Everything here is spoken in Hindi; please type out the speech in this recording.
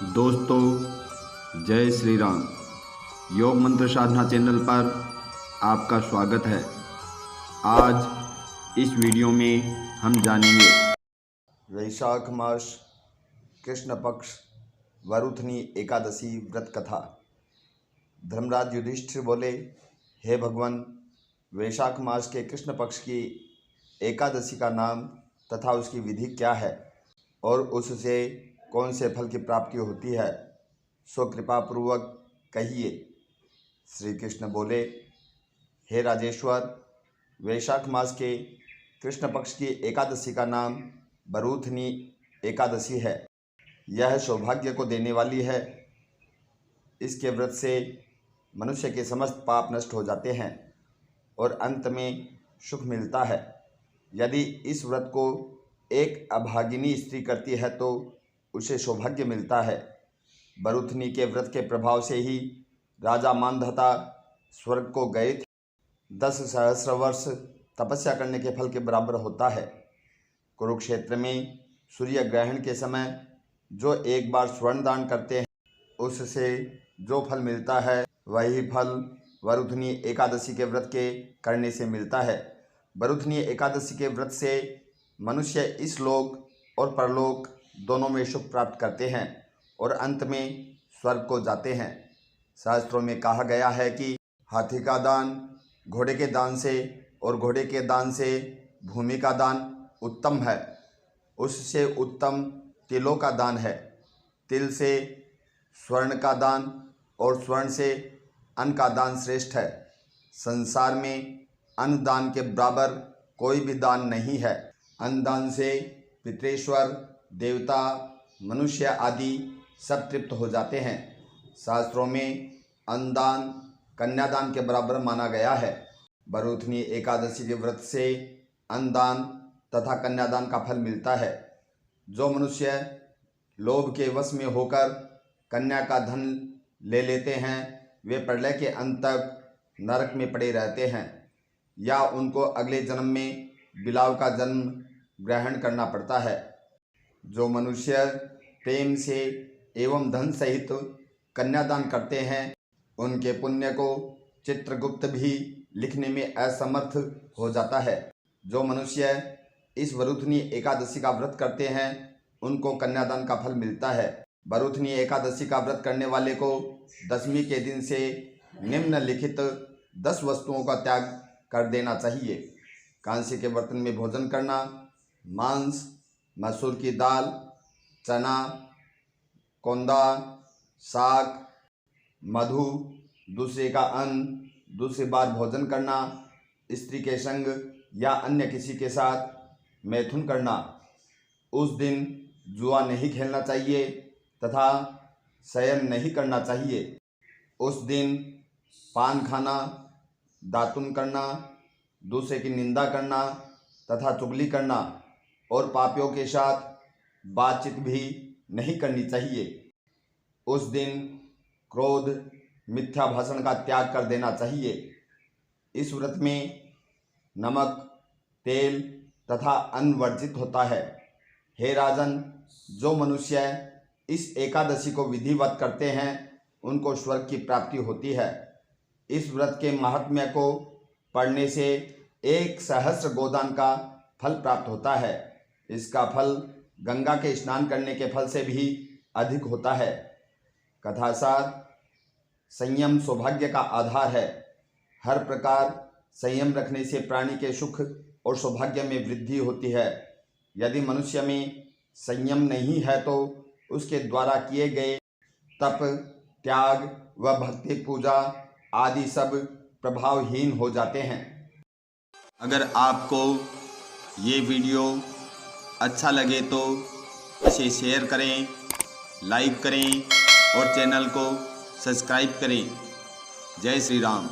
दोस्तों, जय श्री राम। योग मंत्र साधना चैनल पर आपका स्वागत है। आज इस वीडियो में हम जानेंगे वैशाख मास कृष्ण पक्ष वरुथनी एकादशी व्रत कथा। धर्मराज युधिष्ठिर बोले, हे भगवान, वैशाख मास के कृष्ण पक्ष की एकादशी का नाम तथा उसकी विधि क्या है और उससे कौन से फल की प्राप्ति होती है, सो कृपा पूर्वक कहिए। श्री कृष्ण बोले, हे राजेश्वर, वैशाख मास के कृष्ण पक्ष की एकादशी का नाम वरुथनी एकादशी है। यह सौभाग्य को देने वाली है। इसके व्रत से मनुष्य के समस्त पाप नष्ट हो जाते हैं और अंत में सुख मिलता है। यदि इस व्रत को एक अभागिनी स्त्री करती है तो उसे सौभाग्य मिलता है। वरुथनी के व्रत के प्रभाव से ही राजा मानधाता स्वर्ग को गए थे। 10 सहस्र वर्ष तपस्या करने के फल के बराबर होता है। कुरुक्षेत्र में सूर्य ग्रहण के समय जो एक बार स्वर्ण दान करते हैं, उससे जो फल मिलता है वही फल वरुथनी एकादशी के व्रत के करने से मिलता है। वरुथनी एकादशी के व्रत से मनुष्य इस लोक और परलोक दोनों में सुख प्राप्त करते हैं और अंत में स्वर्ग को जाते हैं। शास्त्रों में कहा गया है कि हाथी का दान घोड़े के दान से और घोड़े के दान से भूमि का दान उत्तम है। उससे उत्तम तिलों का दान है। तिल से स्वर्ण का दान और स्वर्ण से अन्न का दान श्रेष्ठ है। संसार में अन्न दान के बराबर कोई भी दान नहीं है। अन्न दान से पितरेश्वर, देवता, मनुष्य आदि सब तृप्त हो जाते हैं। शास्त्रों में अन्नदान कन्यादान के बराबर माना गया है। वरुथनी एकादशी के व्रत से अन्नदान तथा कन्यादान का फल मिलता है। जो मनुष्य लोभ के वश में होकर कन्या का धन ले लेते हैं, वे प्रलय के अंत तक नरक में पड़े रहते हैं या उनको अगले जन्म में बिलाव का जन्म ग्रहण करना पड़ता है। जो मनुष्य प्रेम से एवं धन सहित कन्यादान करते हैं, उनके पुण्य को चित्रगुप्त भी लिखने में असमर्थ हो जाता है। जो मनुष्य इस वरुथनी एकादशी का व्रत करते हैं, उनको कन्यादान का फल मिलता है। वरुथनी एकादशी का व्रत करने वाले को दशमी के दिन से निम्नलिखित 10 वस्तुओं का त्याग कर देना चाहिए। कांसे के बर्तन में भोजन करना, मांस, मसूर की दाल, चना, कोंदा, साग, मधु, दूसरे का अन्न, दूसरी बार भोजन करना, स्त्री के संग या अन्य किसी के साथ मैथुन करना। उस दिन जुआ नहीं खेलना चाहिए तथा शयन नहीं करना चाहिए। उस दिन पान खाना, दातुन करना, दूसरे की निंदा करना तथा चुगली करना और पापियों के साथ बातचीत भी नहीं करनी चाहिए। उस दिन क्रोध, मिथ्या भाषण का त्याग कर देना चाहिए। इस व्रत में नमक, तेल तथा अन्न वर्जित होता है। हे राजन, जो मनुष्य इस एकादशी को विधिवत करते हैं, उनको स्वर्ग की प्राप्ति होती है। इस व्रत के महात्म्य को पढ़ने से 1 सहस्र गोदान का फल प्राप्त होता है। इसका फल गंगा के स्नान करने के फल से भी अधिक होता है। कथासार, संयम सौभाग्य का आधार है। हर प्रकार संयम रखने से प्राणी के सुख और सौभाग्य में वृद्धि होती है। यदि मनुष्य में संयम नहीं है तो उसके द्वारा किए गए तप, त्याग व भक्ति पूजा आदि सब प्रभावहीन हो जाते हैं। अगर आपको ये वीडियो अच्छा लगे तो इसे शेयर करें, लाइक करें और चैनल को सब्सक्राइब करें। जय श्री राम।